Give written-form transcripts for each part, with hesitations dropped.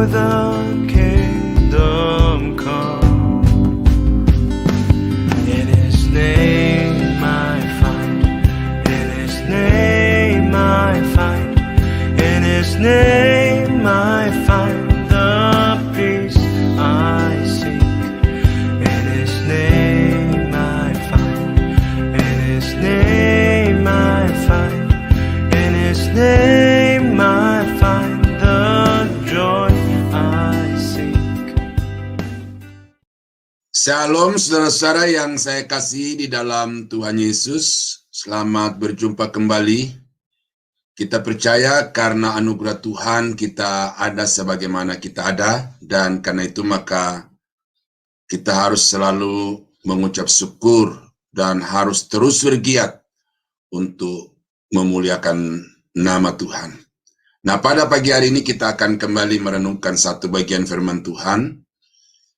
the kingdom come. In His name I find, in His name I find, in His name I find the peace I seek. In His name I find, in His name I find, in His name I find the joy I seek. Shalom saudara-saudara yang saya kasihi di dalam Tuhan Yesus. Selamat berjumpa kembali. Kita percaya karena anugerah Tuhan kita ada sebagaimana kita ada, dan karena itu maka kita harus selalu mengucap syukur dan harus terus bergiat untuk memuliakan nama Tuhan. Nah, pada pagi hari ini kita akan kembali merenungkan satu bagian firman Tuhan.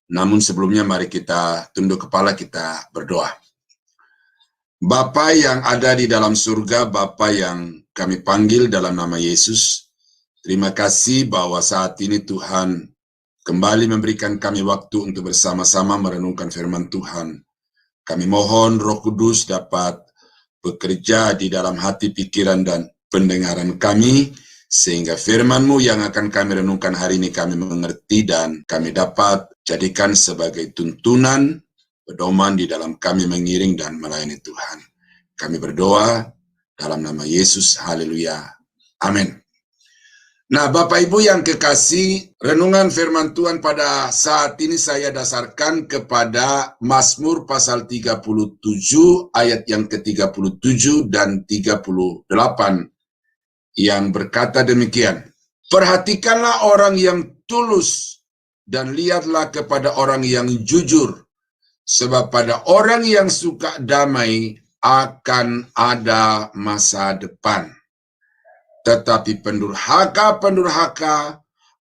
Namun sebelumnya mari kita tunduk kepala, kita berdoa. Bapa yang ada di dalam surga, Bapa yang kami panggil dalam nama Yesus, terima kasih bahwa saat ini Tuhan kembali memberikan kami waktu untuk bersama-sama merenungkan firman Tuhan. Kami mohon Roh Kudus dapat bekerja di dalam hati, pikiran, dan pendengaran kami, sehingga firman-Mu yang akan kami renungkan hari ini kami mengerti dan kami dapat jadikan sebagai tuntunan, pedoman di dalam kami mengiring dan melayani Tuhan. Kami berdoa dalam nama Yesus, haleluya, amin. Nah, Bapak Ibu yang kekasih, renungan firman Tuhan pada saat ini saya dasarkan kepada Mazmur pasal 37 ayat yang ke-37 dan 38 yang berkata demikian. Perhatikanlah orang yang tulus dan lihatlah kepada orang yang jujur, sebab pada orang yang suka damai akan ada masa depan. Tetapi pendurhaka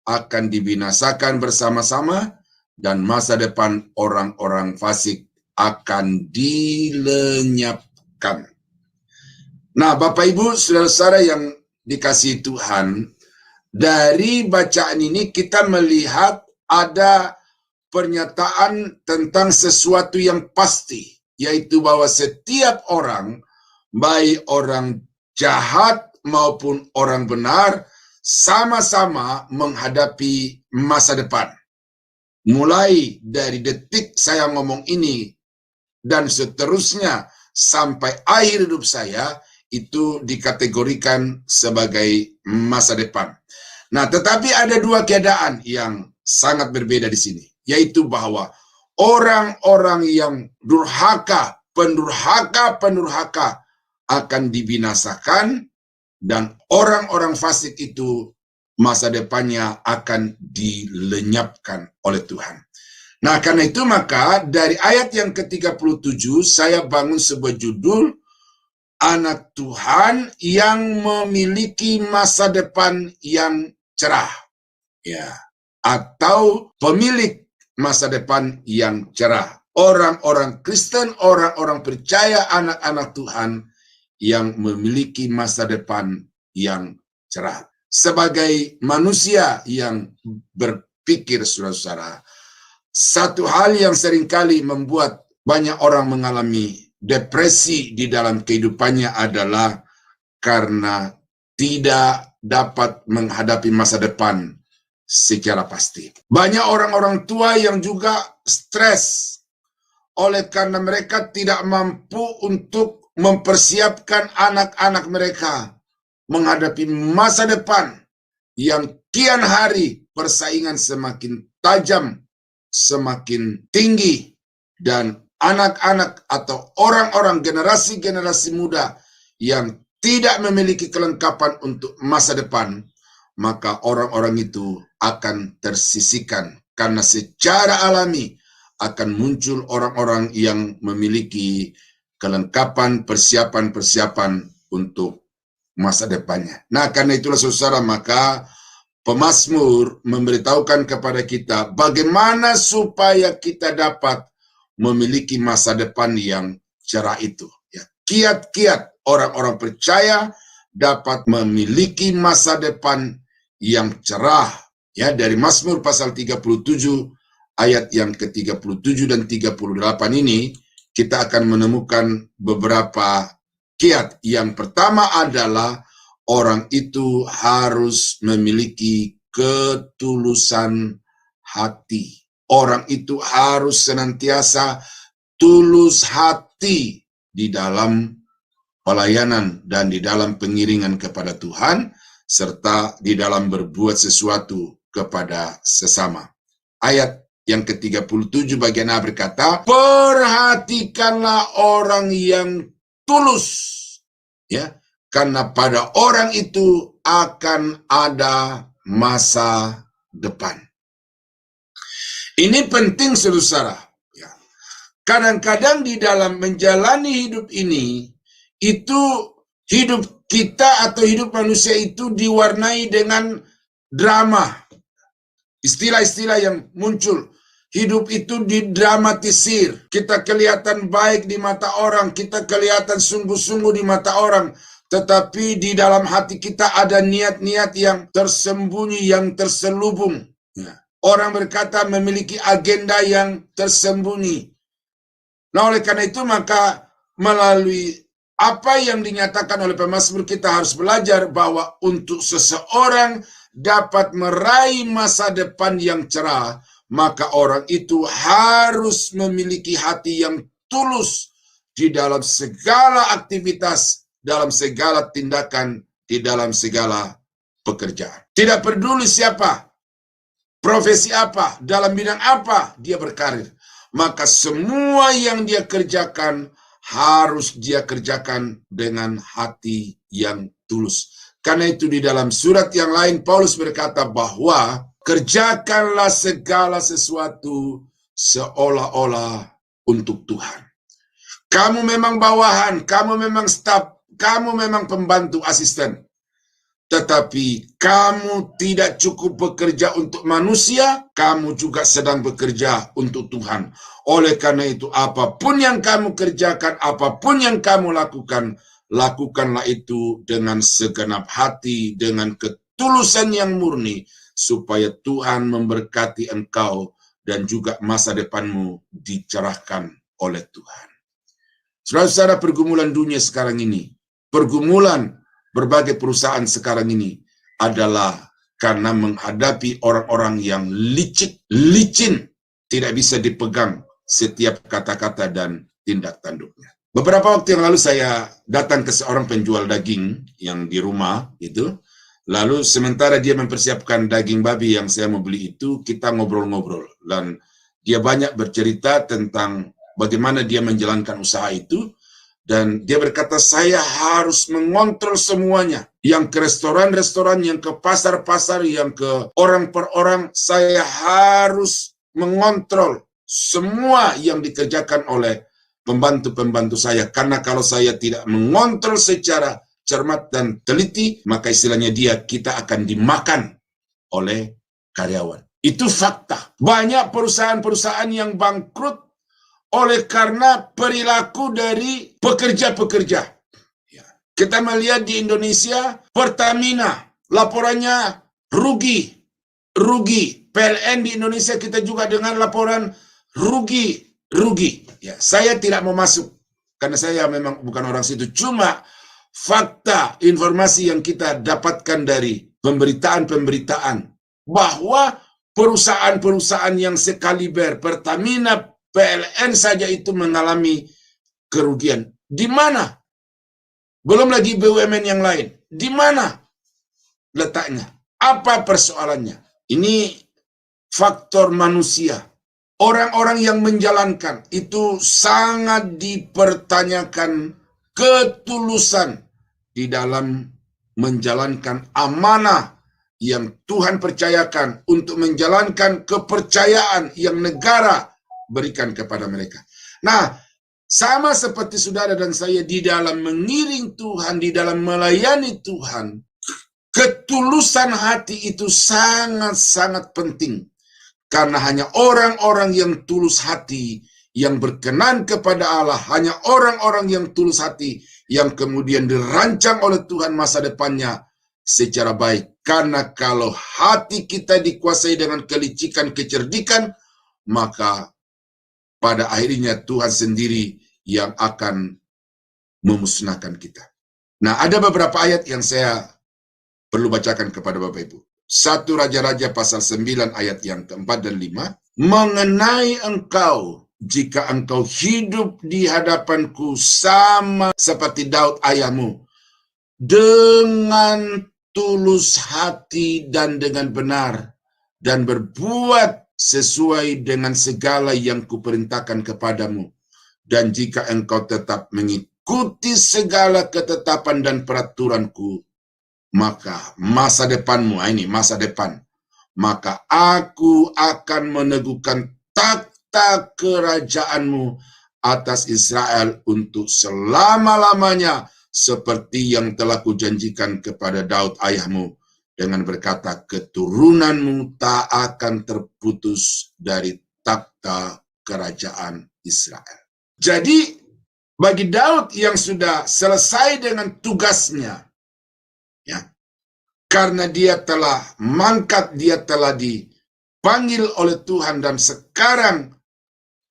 akan dibinasakan bersama-sama, dan masa depan orang-orang fasik akan dilenyapkan. Nah, Bapak Ibu, saudara-saudara yang dikasihi Tuhan, dari bacaan ini kita melihat ada pernyataan tentang sesuatu yang pasti, yaitu bahwa setiap orang, baik orang jahat maupun orang benar, sama-sama menghadapi masa depan. Mulai dari detik saya ngomong ini dan seterusnya sampai akhir hidup saya, itu dikategorikan sebagai masa depan. Nah, tetapi ada dua keadaan yang sangat berbeda di sini, yaitu bahwa orang-orang yang durhaka, pendurhaka akan dibinasakan, dan orang-orang fasik itu masa depannya akan dilenyapkan oleh Tuhan. Nah, karena itu maka dari ayat yang ke-37 saya bangun sebuah judul, anak Tuhan yang memiliki masa depan yang cerah. Ya, atau pemilik masa depan yang cerah. Orang-orang Kristen, orang-orang percaya, anak-anak Tuhan yang memiliki masa depan yang cerah. Sebagai manusia yang berpikir, saudara-saudara, satu hal yang seringkali membuat banyak orang mengalami depresi di dalam kehidupannya adalah karena tidak dapat menghadapi masa depan secara pasti. Banyak orang-orang tua yang juga stres oleh karena mereka tidak mampu untuk mempersiapkan anak-anak mereka menghadapi masa depan yang kian hari persaingan semakin tajam, semakin tinggi, dan anak-anak atau orang-orang generasi-generasi muda yang tidak memiliki kelengkapan untuk masa depan, maka orang-orang itu akan tersisihkan karena secara alami akan muncul orang-orang yang memiliki kelengkapan, persiapan-persiapan untuk masa depannya. Nah, karena itulah saudara, maka pemazmur memberitahukan kepada kita bagaimana supaya kita dapat memiliki masa depan yang cerah itu. Ya, kiat-kiat orang-orang percaya dapat memiliki masa depan yang cerah, Ya, dari Mazmur pasal 37 ayat yang ke-37 dan 38 ini kita akan menemukan beberapa kiat. Yang pertama adalah orang itu harus memiliki ketulusan hati. Orang itu harus senantiasa tulus hati di dalam pelayanan dan di dalam pengiringan kepada Tuhan, serta di dalam berbuat sesuatu kepada sesama. Ayat yang ke-37 bagian A berkata, perhatikanlah orang yang tulus, ya, karena pada orang itu akan ada masa depan. Ini penting, saudara. Ya. Kadang-kadang di dalam menjalani hidup ini, itu hidup kita atau hidup manusia itu diwarnai dengan drama. Istilah-istilah yang muncul. Hidup itu didramatisir. Kita kelihatan baik di mata orang. Kita kelihatan sungguh-sungguh di mata orang. Tetapi di dalam hati kita ada niat-niat yang tersembunyi, yang terselubung. Ya. Orang berkata memiliki agenda yang tersembunyi. Nah, oleh karena itu maka melalui apa yang dinyatakan oleh pemazmur, kita harus belajar bahwa untuk seseorang dapat meraih masa depan yang cerah, maka orang itu harus memiliki hati yang tulus di dalam segala aktivitas, dalam segala tindakan, di dalam segala pekerjaan. Tidak peduli siapa, profesi apa, dalam bidang apa dia berkarir, maka semua yang dia kerjakan harus dia kerjakan dengan hati yang tulus. Karena itu di dalam surat yang lain Paulus berkata bahwa kerjakanlah segala sesuatu seolah-olah untuk Tuhan. Kamu memang bawahan, kamu memang staf, kamu memang pembantu asisten. Tetapi kamu tidak cukup bekerja untuk manusia, kamu juga sedang bekerja untuk Tuhan. Oleh karena itu, apapun yang kamu kerjakan, apapun yang kamu lakukan, lakukanlah itu dengan segenap hati, dengan ketulusan yang murni, supaya Tuhan memberkati engkau dan juga masa depanmu dicerahkan oleh Tuhan. Saudara-saudara, pergumulan dunia sekarang ini, pergumulan berbagai perusahaan sekarang ini adalah karena menghadapi orang-orang yang licin, tidak bisa dipegang setiap kata-kata dan tindak tanduknya. Beberapa waktu yang lalu saya datang ke seorang penjual daging yang di rumah itu, lalu sementara dia mempersiapkan daging babi yang saya mau beli itu, kita ngobrol-ngobrol dan dia banyak bercerita tentang bagaimana dia menjalankan usaha itu. Dan dia berkata, saya harus mengontrol semuanya. Yang ke restoran-restoran, yang ke pasar-pasar, yang ke orang per orang, saya harus mengontrol semua yang dikerjakan oleh pembantu-pembantu saya. Karena kalau saya tidak mengontrol secara cermat dan teliti, maka istilahnya kita akan dimakan oleh karyawan. Itu fakta. Banyak perusahaan-perusahaan yang bangkrut oleh karena perilaku dari pekerja-pekerja. Ya. Kita melihat di Indonesia, Pertamina, laporannya rugi. PLN di Indonesia kita juga dengan laporan rugi. Ya, saya tidak mau masuk, karena saya memang bukan orang situ. Cuma fakta, informasi yang kita dapatkan dari pemberitaan-pemberitaan, bahwa perusahaan-perusahaan yang sekaliber Pertamina, PLN saja itu mengalami kerugian. Di mana? Belum lagi BUMN yang lain. Di mana letaknya? Apa persoalannya? Ini faktor manusia. Orang-orang yang menjalankan itu sangat dipertanyakan ketulusan di dalam menjalankan amanah yang Tuhan percayakan, untuk menjalankan kepercayaan yang negara berikan kepada mereka. Nah, sama seperti saudara dan saya di dalam mengiring Tuhan, di dalam melayani Tuhan, ketulusan hati itu sangat-sangat penting. Karena hanya orang-orang yang tulus hati, yang berkenan kepada Allah, hanya orang-orang yang tulus hati, yang kemudian dirancang oleh Tuhan masa depannya, secara baik. Karena kalau hati kita dikuasai dengan kelicikan, kecerdikan, maka pada akhirnya Tuhan sendiri yang akan memusnahkan kita. Nah, ada beberapa ayat yang saya perlu bacakan kepada Bapak Ibu. 1 Raja-Raja pasal 9 ayat yang keempat dan 5. Mengenai engkau, jika engkau hidup di hadapanku sama seperti Daud ayahmu, dengan tulus hati dan dengan benar, dan berbuat sesuai dengan segala yang kuperintahkan kepadamu, dan jika engkau tetap mengikuti segala ketetapan dan peraturanku, maka masa depanmu, ini masa depan, maka aku akan meneguhkan takhta kerajaanmu atas Israel untuk selama-lamanya, seperti yang telah kujanjikan kepada Daud ayahmu, dengan berkata, keturunanmu tak akan terputus dari takhta kerajaan Israel. Jadi, bagi Daud yang sudah selesai dengan tugasnya, ya, karena dia telah mangkat, dia telah dipanggil oleh Tuhan, dan sekarang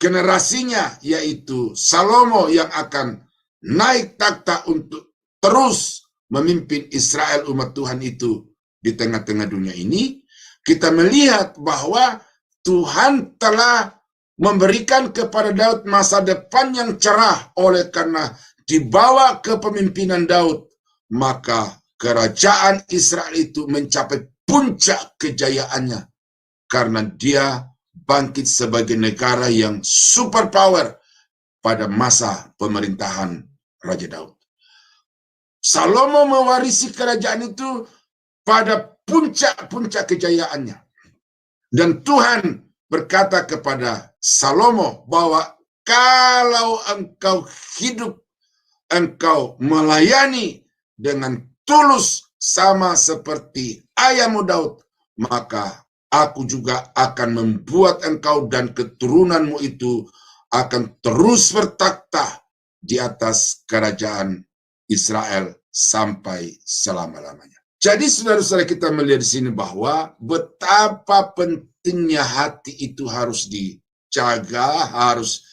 generasinya, yaitu Salomo, yang akan naik takhta untuk terus memimpin Israel umat Tuhan itu di tengah-tengah dunia ini, kita melihat bahwa Tuhan telah memberikan kepada Daud masa depan yang cerah. Oleh karena dibawa kepemimpinan Daud, maka kerajaan Israel itu mencapai puncak kejayaannya, karena dia bangkit sebagai negara yang superpower pada masa pemerintahan Raja Daud. Salomo mewarisi kerajaan itu pada puncak-puncak kejayaannya. Dan Tuhan berkata kepada Salomo bahwa kalau engkau hidup, engkau melayani dengan tulus sama seperti ayahmu Daud, maka aku juga akan membuat engkau dan keturunanmu itu akan terus bertakhta di atas kerajaan Israel sampai selama-lamanya. Jadi saudara-saudara, kita melihat di sini bahwa betapa pentingnya hati itu harus dijaga, harus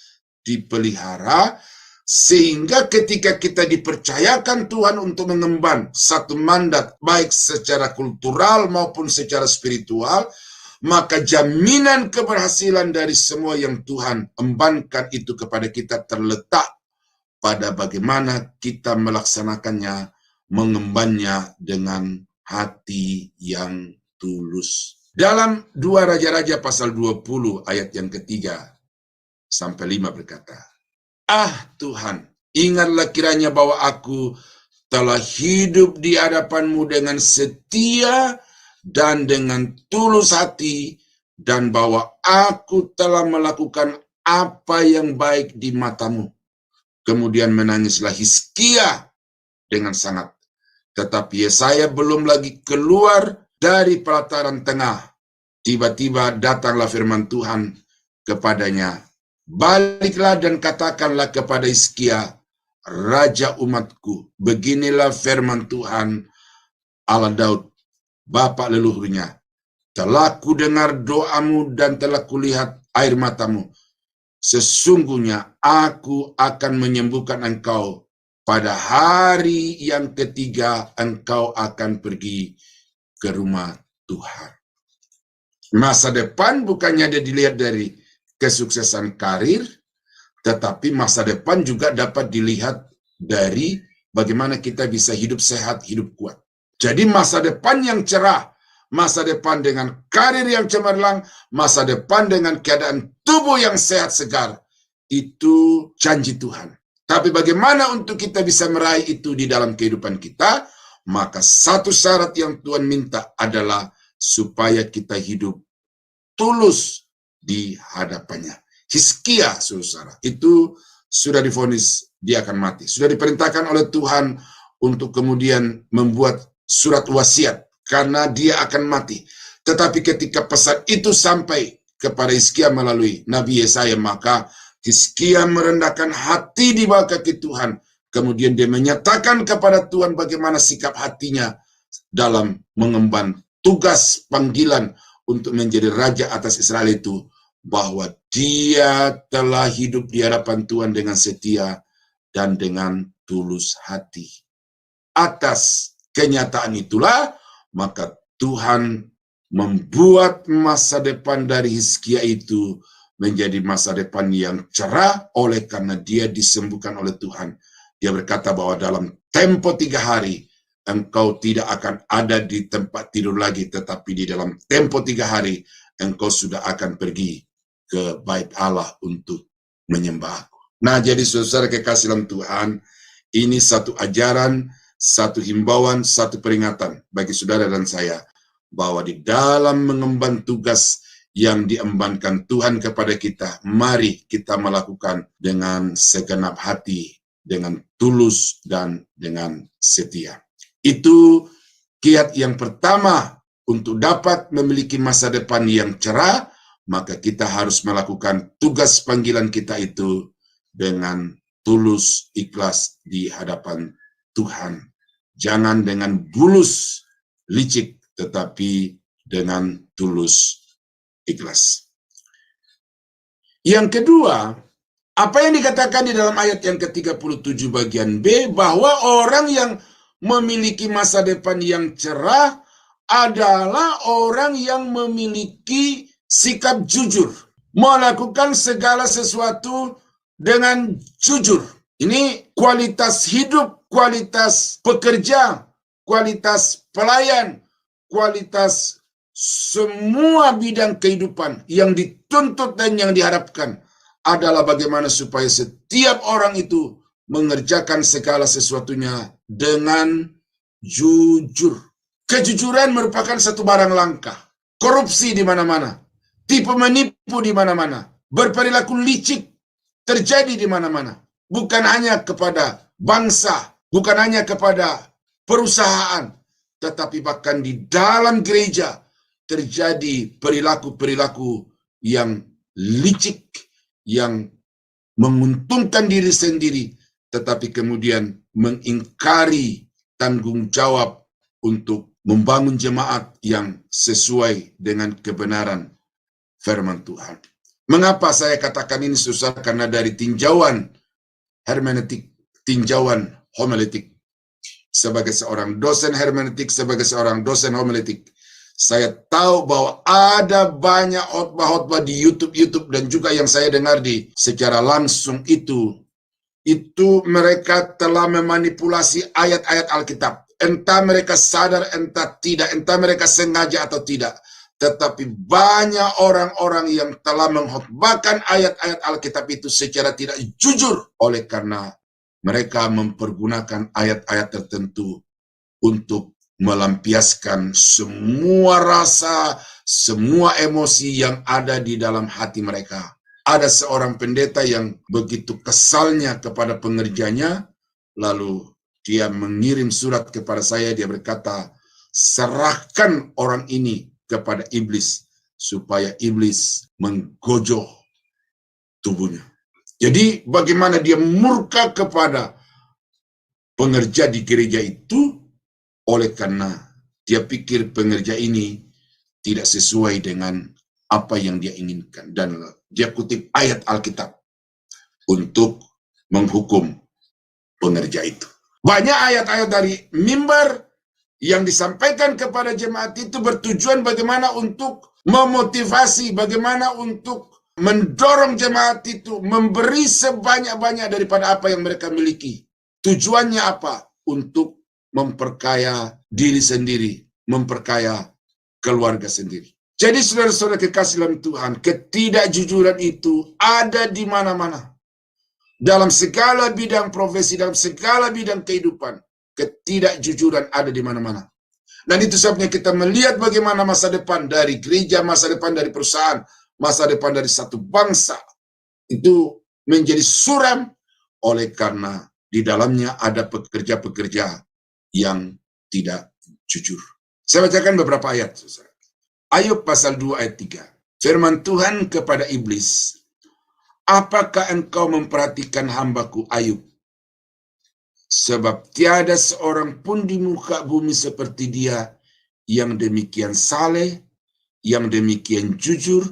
dipelihara, sehingga ketika kita dipercayakan Tuhan untuk mengemban satu mandat, baik secara kultural maupun secara spiritual, maka jaminan keberhasilan dari semua yang Tuhan embankan itu kepada kita terletak pada bagaimana kita melaksanakannya, mengembannya dengan hati yang tulus. Dalam 2 Raja-Raja pasal 20 ayat yang ketiga sampai 5 berkata, Tuhan, ingatlah kiranya bahwa aku telah hidup di hadapanmu dengan setia dan dengan tulus hati, dan bahwa aku telah melakukan apa yang baik di matamu. Kemudian menangislah Hizkia dengan sangat. Tetapi Yesaya belum lagi keluar dari pelataran tengah. Tiba-tiba datanglah firman Tuhan kepadanya. Baliklah dan katakanlah kepada Hizkia, raja umatku, beginilah firman Tuhan Allah Daud, bapa leluhurnya. Telah kudengar doamu dan telah kulihat air matamu. Sesungguhnya aku akan menyembuhkan engkau. Pada hari yang ketiga engkau akan pergi ke rumah Tuhan. Masa depan bukannya dia dilihat dari kesuksesan karir, tetapi masa depan juga dapat dilihat dari bagaimana kita bisa hidup sehat, hidup kuat. Jadi masa depan yang cerah, masa depan dengan karir yang cemerlang, masa depan dengan keadaan tubuh yang sehat segar, itu janji Tuhan. Tapi bagaimana untuk kita bisa meraih itu di dalam kehidupan kita? Maka satu syarat yang Tuhan minta adalah supaya kita hidup tulus di hadapannya. Hizkia, saudara, itu sudah divonis dia akan mati. Sudah diperintahkan oleh Tuhan untuk kemudian membuat surat wasiat karena dia akan mati. Tetapi ketika pesan itu sampai kepada Hizkia melalui Nabi Yesaya, maka Hizkia merendahkan hati di bawah kaki Tuhan. Kemudian dia menyatakan kepada Tuhan bagaimana sikap hatinya dalam mengemban tugas panggilan untuk menjadi raja atas Israel itu, bahwa dia telah hidup di hadapan Tuhan dengan setia dan dengan tulus hati. Atas kenyataan itulah, maka Tuhan membuat masa depan dari Hizkia itu menjadi masa depan yang cerah oleh karena dia disembuhkan oleh Tuhan. Dia berkata bahwa dalam tempo 3 hari, engkau tidak akan ada di tempat tidur lagi, tetapi di dalam tempo 3 hari, engkau sudah akan pergi ke bait Allah untuk menyembah aku. Nah, jadi saudara kekasih dalam Tuhan, ini satu ajaran, satu himbauan, satu peringatan bagi saudara dan saya, bahwa di dalam mengemban tugas yang diembankan Tuhan kepada kita, mari kita melakukan dengan segenap hati, dengan tulus dan dengan setia. Itu kiat yang pertama untuk dapat memiliki masa depan yang cerah, maka kita harus melakukan tugas panggilan kita itu dengan tulus ikhlas di hadapan Tuhan. Jangan dengan bulus licik, tetapi dengan tulus ikhlas. Yang kedua, apa yang dikatakan di dalam ayat yang ke-37 bagian B, bahwa orang yang memiliki masa depan yang cerah adalah orang yang memiliki sikap jujur, melakukan segala sesuatu dengan jujur. Ini kualitas hidup, kualitas pekerja, kualitas pelayan, kualitas semua bidang kehidupan yang dituntut dan yang diharapkan adalah bagaimana supaya setiap orang itu mengerjakan segala sesuatunya dengan jujur. Kejujuran merupakan satu barang langka. Korupsi di mana-mana, tipu menipu di mana-mana, berperilaku licik terjadi di mana-mana. Bukan hanya kepada bangsa, bukan hanya kepada perusahaan, tetapi bahkan di dalam gereja terjadi perilaku-perilaku yang licik, yang menguntungkan diri sendiri, tetapi kemudian mengingkari tanggung jawab untuk membangun jemaat yang sesuai dengan kebenaran firman Tuhan. Mengapa saya katakan ini susah? Karena dari tinjauan hermeneutik, tinjauan homiletik, sebagai seorang dosen hermeneutik, sebagai seorang dosen homiletik, saya tahu bahwa ada banyak khotbah-khotbah di YouTube dan juga yang saya dengar di secara langsung itu mereka telah memanipulasi ayat-ayat Alkitab. Entah mereka sadar, entah tidak, entah mereka sengaja atau tidak. Tetapi banyak orang-orang yang telah mengkhotbahkan ayat-ayat Alkitab itu secara tidak jujur, oleh karena mereka mempergunakan ayat-ayat tertentu untuk melampiaskan semua rasa, semua emosi yang ada di dalam hati mereka. Ada seorang pendeta yang begitu kesalnya kepada pengerjanya, lalu dia mengirim surat kepada saya, dia berkata, serahkan orang ini kepada iblis, supaya iblis menggojoh tubuhnya. Jadi bagaimana dia murka kepada pengerja di gereja itu, oleh karena dia pikir pengerja ini tidak sesuai dengan apa yang dia inginkan. Dan dia kutip ayat Alkitab untuk menghukum pengerja itu. Banyak ayat-ayat dari mimbar yang disampaikan kepada jemaat itu bertujuan bagaimana untuk memotivasi, bagaimana untuk mendorong jemaat itu memberi sebanyak-banyak daripada apa yang mereka miliki. Tujuannya apa? Untuk memperkaya diri sendiri, memperkaya keluarga sendiri. Jadi saudara-saudara kekasih dalam Tuhan, ketidakjujuran itu ada di mana-mana. Dalam segala bidang profesi, dalam segala bidang kehidupan, ketidakjujuran ada di mana-mana. Dan itu sebabnya kita melihat bagaimana masa depan dari gereja, masa depan dari perusahaan, masa depan dari satu bangsa, itu menjadi suram oleh karena di dalamnya ada pekerja-pekerja yang tidak jujur. Saya bacakan beberapa ayat. Ayub pasal 2 ayat 3. Firman Tuhan kepada iblis, apakah engkau memperhatikan hambaku Ayub? sebab tiada seorang pun di muka bumi seperti dia yang demikian saleh, yang demikian jujur,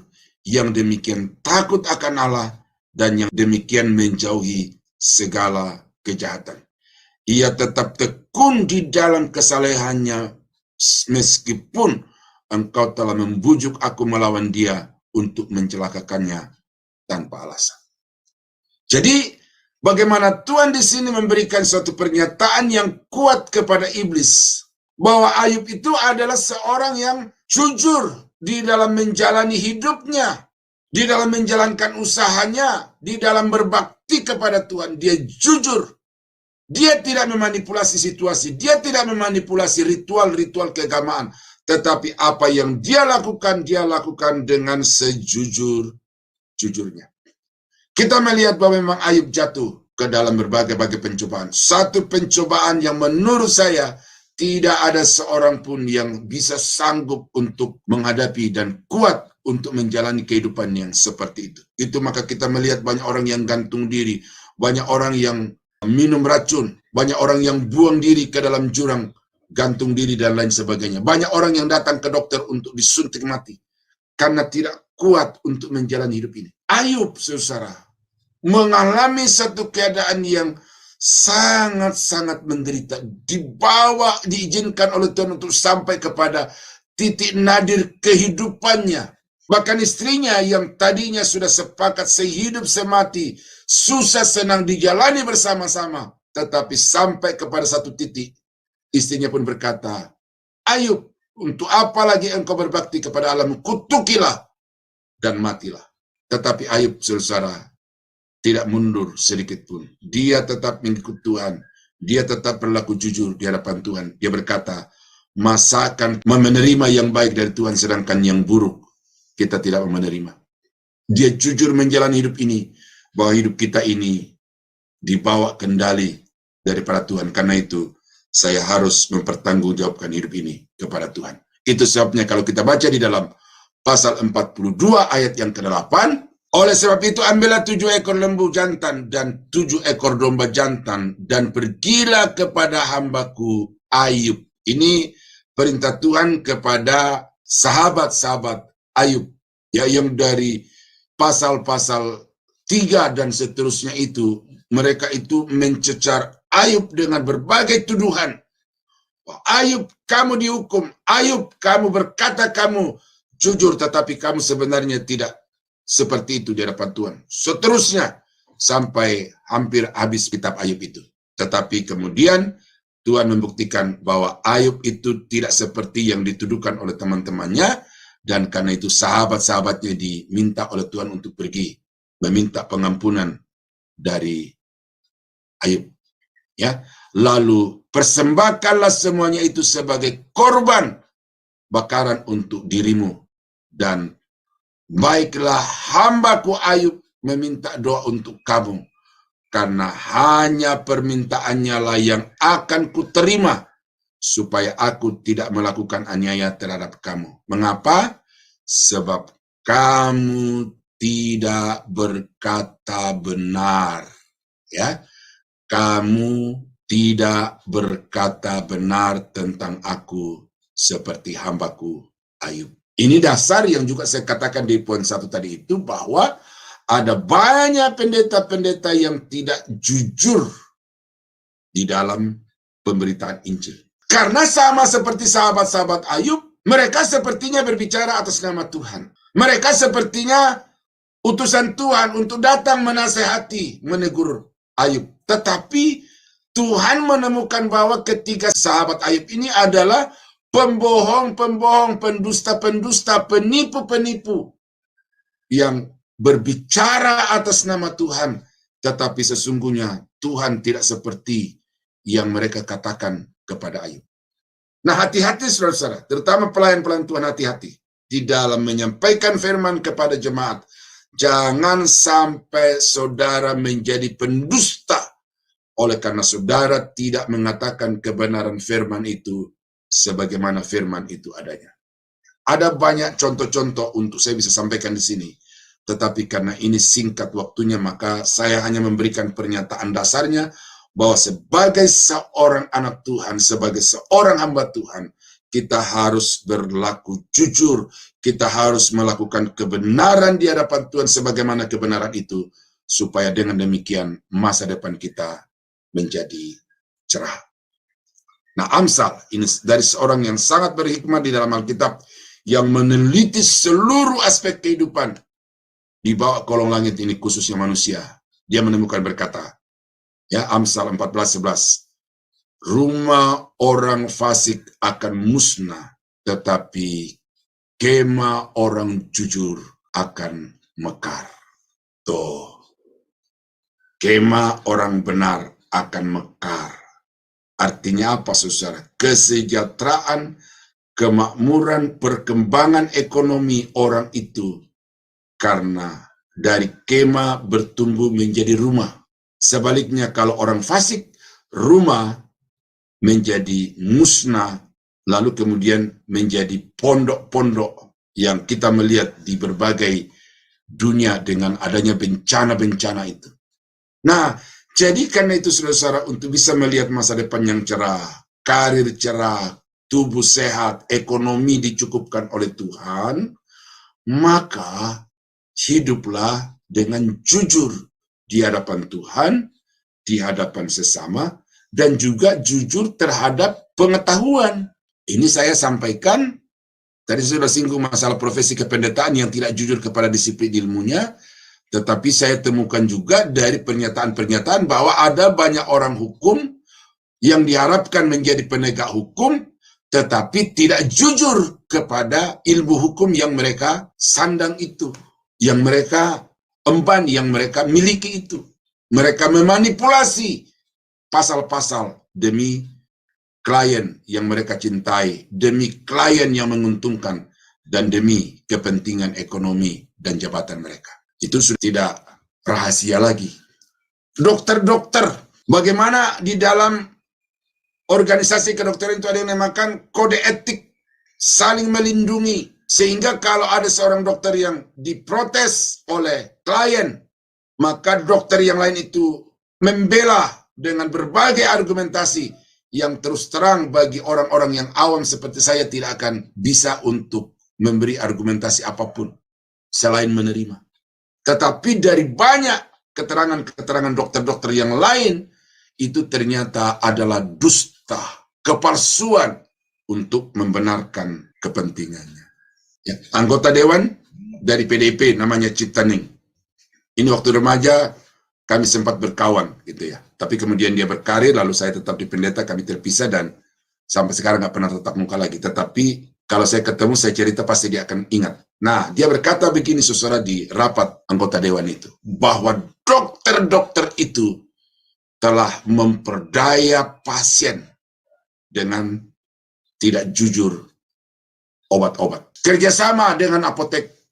yang demikian takut akan Allah, dan yang demikian menjauhi segala kejahatan. Ia tetap tekun di dalam kesalehannya meskipun engkau telah membujuk aku melawan dia untuk mencelakakannya tanpa alasan. Jadi, bagaimana Tuhan di sini memberikan suatu pernyataan yang kuat kepada iblis, bahwa Ayub itu adalah seorang yang jujur di dalam menjalani hidupnya, di dalam menjalankan usahanya, di dalam berbakti kepada Tuhan. Dia jujur. Dia tidak memanipulasi situasi, dia tidak memanipulasi ritual-ritual keagamaan, tetapi apa yang dia lakukan dengan sejujur-jujurnya. Kita melihat bahwa memang Ayub jatuh ke dalam berbagai-bagai pencobaan. Satu pencobaan yang menurut saya tidak ada seorang pun yang bisa sanggup untuk menghadapi dan kuat untuk menjalani kehidupan yang seperti itu. Itu maka kita melihat banyak orang yang gantung diri, banyak orang yang minum racun, banyak orang yang buang diri ke dalam jurang, gantung diri dan lain sebagainya. Banyak orang yang datang ke dokter untuk disuntik mati karena tidak kuat untuk menjalani hidup ini. Ayub, saudara, mengalami satu keadaan yang sangat-sangat menderita, diizinkan oleh Tuhan untuk sampai kepada titik nadir kehidupannya. Bahkan istrinya yang tadinya sudah sepakat sehidup semati, susah senang dijalani bersama-sama, tetapi sampai kepada satu titik, istrinya pun berkata, Ayub, untuk apa lagi engkau berbakti kepada Allahmu? Kutukilah dan matilah. Tetapi Ayub, saudara, tidak mundur sedikit pun. Dia tetap mengikut Tuhan. Dia tetap berlaku jujur di hadapan Tuhan. Dia berkata, masa akan menerima yang baik dari Tuhan, sedangkan yang buruk kita tidak menerima. Dia jujur menjalani hidup ini, bahwa hidup kita ini dibawa kendali daripada Tuhan. Karena itu, saya harus mempertanggungjawabkan hidup ini kepada Tuhan. Itu sebabnya kalau kita baca di dalam pasal 42 ayat yang ke-8, oleh sebab itu ambillah 7 ekor lembu jantan dan 7 ekor domba jantan dan pergilah kepada hambaku Ayub. Ini perintah Tuhan kepada sahabat-sahabat Ayub, ya, yang dari pasal-pasal 3 dan seterusnya itu, mereka itu mencecar Ayub dengan berbagai tuduhan. Ayub, kamu dihukum. Ayub, kamu berkata kamu jujur, tetapi kamu sebenarnya tidak seperti itu di hadapan Tuhan. Seterusnya, sampai hampir habis kitab Ayub itu. Tetapi kemudian Tuhan membuktikan bahwa Ayub itu tidak seperti yang dituduhkan oleh teman-temannya, dan karena itu sahabat-sahabatnya diminta oleh Tuhan untuk pergi meminta pengampunan dari Ayub. Ya, lalu persembahkanlah semuanya itu sebagai korban bakaran untuk dirimu, dan baiklah hambaku Ayub meminta doa untuk kamu, karena hanya permintaannya lah yang akan kuterima, supaya aku tidak melakukan aniaya terhadap kamu. Mengapa? Sebab kamu tidak berkata benar. Ya, kamu tidak berkata benar tentang aku seperti hambaku Ayub. Ini dasar yang juga saya katakan di poin 1 tadi itu, bahwa ada banyak pendeta-pendeta yang tidak jujur di dalam pemberitaan Injil. Karena sama seperti sahabat-sahabat Ayub, mereka sepertinya berbicara atas nama Tuhan. Mereka sepertinya utusan Tuhan untuk datang menasehati, menegur Ayub. Tetapi Tuhan menemukan bahwa ketika sahabat Ayub ini adalah pembohong-pembohong, pendusta-pendusta, penipu-penipu yang berbicara atas nama Tuhan, tetapi sesungguhnya Tuhan tidak seperti yang mereka katakan kepada Ayub. Nah, hati-hati saudara-saudara, terutama pelayan-pelayan Tuhan, hati-hati di dalam menyampaikan firman kepada jemaat. Jangan sampai saudara menjadi pendusta oleh karena saudara tidak mengatakan kebenaran firman itu sebagaimana firman itu adanya. Ada banyak contoh-contoh untuk saya bisa sampaikan di sini, tetapi karena ini singkat waktunya, maka saya hanya memberikan pernyataan dasarnya bahwa sebagai seorang anak Tuhan, sebagai seorang hamba Tuhan, kita harus berlaku jujur, kita harus melakukan kebenaran di hadapan Tuhan sebagaimana kebenaran itu, supaya dengan demikian masa depan kita menjadi cerah. Nah, Amsal ini dari seorang yang sangat berhikmah di dalam Alkitab, yang meneliti seluruh aspek kehidupan di bawah kolong langit ini, khususnya manusia. Dia menemukan berkata, ya, Amsal 14:11, rumah orang fasik akan musnah, tetapi kemah orang jujur akan mekar. Tuh, kemah orang benar akan mekar. Artinya apa, saudara? Kesejahteraan, kemakmuran, perkembangan ekonomi orang itu karena dari kemah bertumbuh menjadi rumah. Sebaliknya kalau orang fasik, rumah menjadi musnah, lalu kemudian menjadi pondok-pondok yang kita melihat di berbagai dunia dengan adanya bencana-bencana itu. Nah, jadi karena itu saudara-saudara, untuk bisa melihat masa depan yang cerah, karir cerah, tubuh sehat, ekonomi dicukupkan oleh Tuhan, maka hiduplah dengan jujur di hadapan Tuhan, di hadapan sesama, dan juga jujur terhadap pengetahuan. Ini saya sampaikan, tadi sudah singgung masalah profesi kependetaan yang tidak jujur kepada disiplin ilmunya, tetapi saya temukan juga dari pernyataan-pernyataan bahwa ada banyak orang hukum yang diharapkan menjadi penegak hukum, tetapi tidak jujur kepada ilmu hukum yang mereka sandang itu, yang mereka emban, yang mereka miliki itu. Mereka memanipulasi pasal-pasal demi klien yang mereka cintai, demi klien yang menguntungkan, dan demi kepentingan ekonomi dan jabatan mereka. Itu sudah tidak rahasia lagi. Dokter-dokter, bagaimana di dalam organisasi kedokteran itu ada yang dinamakan kode etik, saling melindungi, sehingga kalau ada seorang dokter yang diprotes oleh klien, maka dokter yang lain itu membela dengan berbagai argumentasi yang terus terang bagi orang-orang yang awam seperti saya tidak akan bisa untuk memberi argumentasi apapun selain menerima. Tetapi dari banyak keterangan-keterangan dokter-dokter yang lain, itu ternyata adalah dusta, kepalsuan untuk membenarkan kepentingannya. Ya, anggota dewan dari PDIP namanya Ciptaning. Ini waktu remaja kami sempat berkawan gitu ya. Tapi kemudian dia berkarir, lalu saya tetap di pendeta, kami terpisah dan sampai sekarang nggak pernah tatap muka lagi. Tetapi kalau saya ketemu, saya cerita pasti dia akan ingat. Nah, dia berkata begini saudara di rapat anggota dewan itu, bahwa dokter-dokter itu telah memperdaya pasien dengan tidak jujur obat-obat. Kerjasama dengan apotek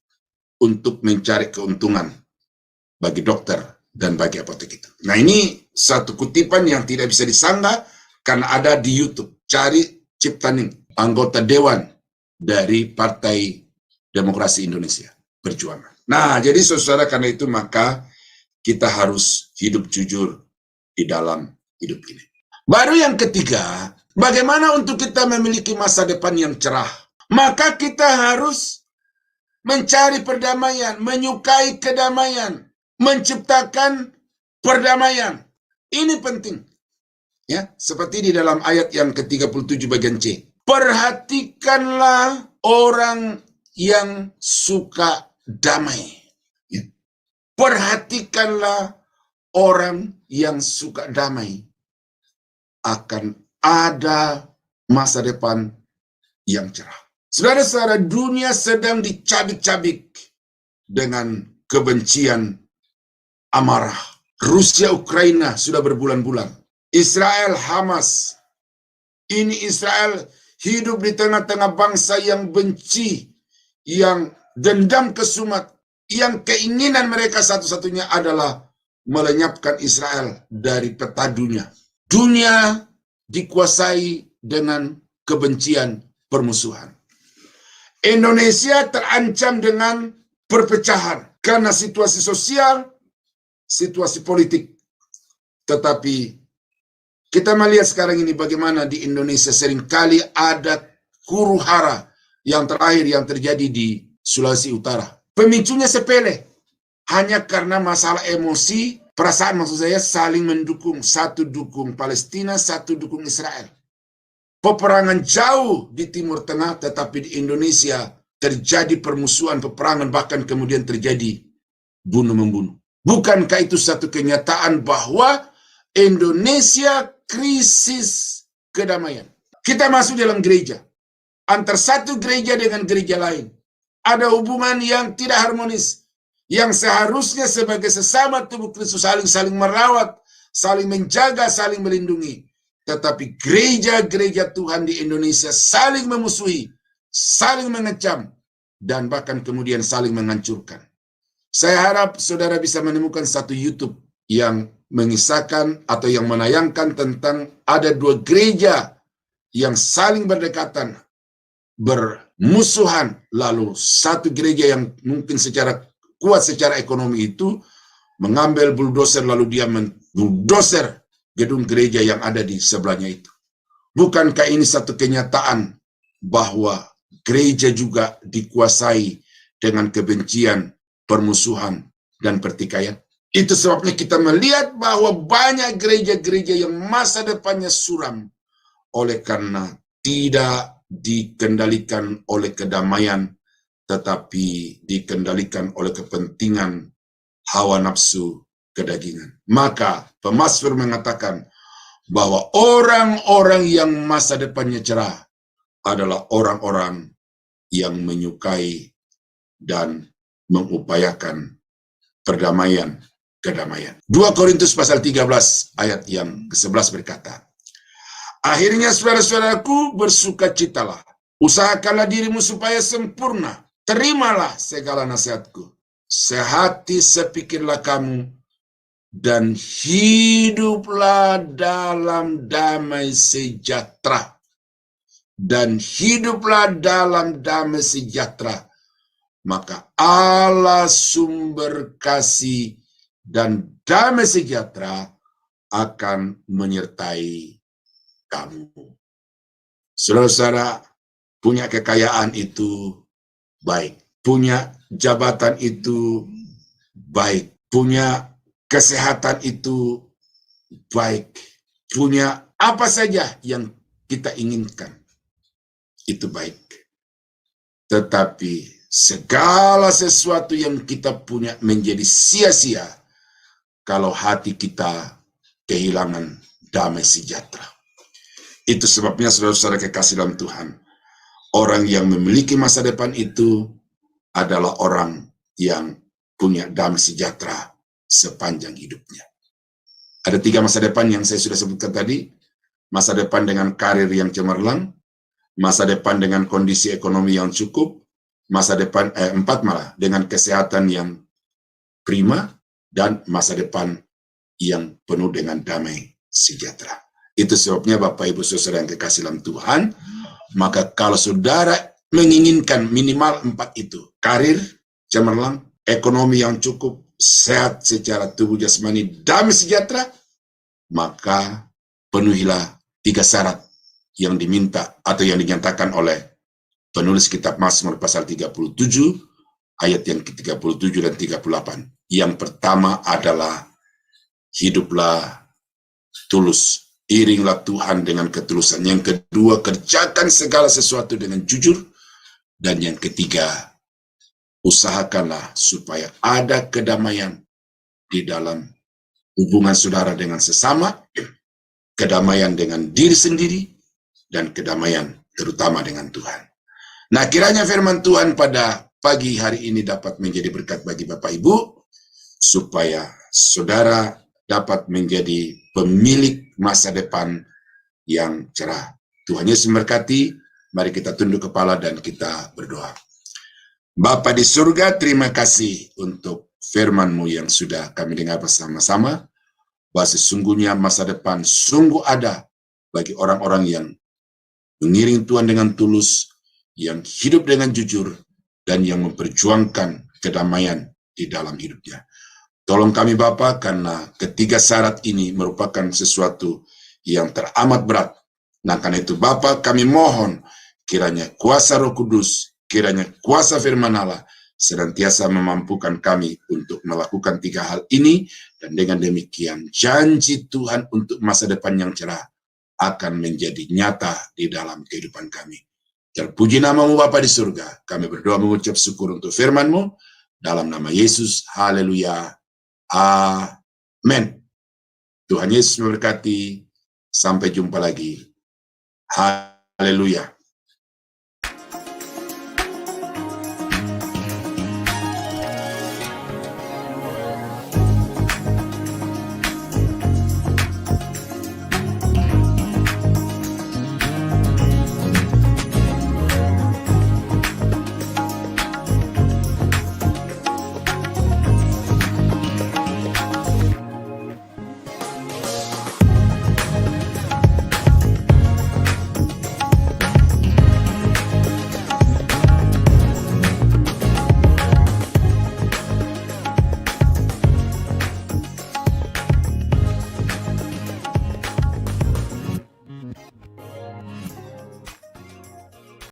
untuk mencari keuntungan bagi dokter dan bagi apotek itu. Nah, ini satu kutipan yang tidak bisa disanggah karena ada di YouTube. Cari Ciptaning, anggota dewan dari Partai Demokrasi Indonesia Perjuangan. Nah, jadi saudara, karena itu maka kita harus hidup jujur di dalam hidup ini. Baru yang ketiga, bagaimana untuk kita memiliki masa depan yang cerah? Maka kita harus mencari perdamaian, menyukai kedamaian, menciptakan perdamaian. Ini penting. Ya, seperti di dalam ayat yang ke-37 bagian C. Perhatikanlah orang yang suka damai. Ya. Perhatikanlah orang yang suka damai. Akan ada masa depan yang cerah. Saudara-saudara, dunia sedang dicabik-cabik dengan kebencian, amarah. Rusia, Ukraina sudah berbulan-bulan. Israel, Hamas. Ini Israel hidup di tengah-tengah bangsa yang benci, yang dendam kesumat, yang keinginan mereka satu-satunya adalah melenyapkan Israel dari peta dunia. Dunia dikuasai dengan kebencian, permusuhan. Indonesia terancam dengan perpecahan karena situasi sosial, situasi politik. Tetapi Kita melihat sekarang ini bagaimana di Indonesia seringkali ada huru-hara yang terakhir yang terjadi di Sulawesi Utara. Pemicunya sepele, hanya karena masalah emosi, perasaan maksud saya saling mendukung, satu dukung Palestina, satu dukung Israel. Peperangan jauh di Timur Tengah, tetapi di Indonesia terjadi permusuhan, peperangan, bahkan kemudian terjadi bunuh-membunuh. Bukankah itu satu kenyataan bahwa Indonesia krisis kedamaian? Kita masuk dalam gereja, antar satu gereja dengan gereja lain, ada hubungan yang tidak harmonis, yang seharusnya sebagai sesama tubuh Kristus saling merawat, saling menjaga, saling melindungi. Tetapi gereja-gereja Tuhan di Indonesia saling memusuhi, saling mengecam, dan bahkan kemudian saling menghancurkan. Saya harap saudara bisa menemukan satu YouTube yang mengisahkan atau yang menayangkan tentang ada dua gereja yang saling berdekatan, bermusuhan, lalu satu gereja yang mungkin secara kuat secara ekonomi itu mengambil bulldozer lalu dia membuldozer gedung gereja yang ada di sebelahnya itu. Bukankah ini satu kenyataan bahwa gereja juga dikuasai dengan kebencian, permusuhan, dan pertikaian? Itu sebabnya kita melihat bahwa banyak gereja-gereja yang masa depannya suram oleh karena tidak dikendalikan oleh kedamaian, tetapi dikendalikan oleh kepentingan hawa nafsu kedagingan. Maka pemazmur mengatakan bahwa orang-orang yang masa depannya cerah adalah orang-orang yang menyukai dan mengupayakan perdamaian, kedamaian. 2 Korintus pasal 13 ayat yang ke-11 berkata, akhirnya saudara-saudaraku, bersukacitalah, usahakanlah dirimu supaya sempurna, terimalah segala nasihatku, sehati sepikirlah kamu, dan hiduplah dalam damai sejahtera. Dan hiduplah dalam damai sejahtera. Maka Allah sumber kasih dan damai sejahtera akan menyertai kamu. Saudara-saudara, punya kekayaan itu baik. Punya jabatan itu baik. Punya kesehatan itu baik. Punya apa saja yang kita inginkan itu baik. Tetapi segala sesuatu yang kita punya menjadi sia-sia kalau hati kita kehilangan damai sejahtera. Itu sebabnya saudara-saudara kekasih dalam Tuhan, orang yang memiliki masa depan itu adalah orang yang punya damai sejahtera sepanjang hidupnya. Ada 3 masa depan yang saya sudah sebutkan tadi. Masa depan dengan karir yang cemerlang, masa depan dengan kondisi ekonomi yang cukup, masa depan 4 malah dengan kesehatan yang prima, dan masa depan yang penuh dengan damai sejahtera. Itu sebabnya Bapak Ibu Saudara yang kekasih dalam Tuhan, maka kalau saudara menginginkan minimal 4 itu, karir cemerlang, ekonomi yang cukup, sehat secara tubuh jasmani, damai sejahtera, maka penuhilah 3 syarat yang diminta atau yang dinyatakan oleh penulis kitab Mazmur pasal 37 ayat yang ke-37 dan 38. Yang pertama adalah hiduplah tulus, iringlah Tuhan dengan ketulusan. Yang kedua, kerjakan segala sesuatu dengan jujur. Dan yang ketiga, usahakanlah supaya ada kedamaian di dalam hubungan saudara dengan sesama, kedamaian dengan diri sendiri, dan kedamaian terutama dengan Tuhan. Nah, kiranya firman Tuhan pada pagi hari ini dapat menjadi berkat bagi Bapak Ibu, supaya saudara dapat menjadi pemilik masa depan yang cerah. Tuhan Yesus memberkati. Mari kita tunduk kepala dan kita berdoa. Bapa di surga, terima kasih untuk firman-Mu yang sudah kami dengar bersama-sama, bahwa sesungguhnya masa depan sungguh ada bagi orang-orang yang mengiring Tuhan dengan tulus, yang hidup dengan jujur, dan yang memperjuangkan kedamaian di dalam hidupnya. Tolong kami Bapa, karena ketiga syarat ini merupakan sesuatu yang teramat berat. Nah, karena itu Bapa, kami mohon kiranya kuasa Roh Kudus, kiranya kuasa firman Allah senantiasa memampukan kami untuk melakukan 3 hal ini, dan dengan demikian janji Tuhan untuk masa depan yang cerah akan menjadi nyata di dalam kehidupan kami. Terpuji namamu Bapa di surga. Kami berdoa mengucap syukur untuk firman-Mu. Dalam nama Yesus, haleluya. Amin. Tuhan Yesus memberkati. Sampai jumpa lagi. Haleluya.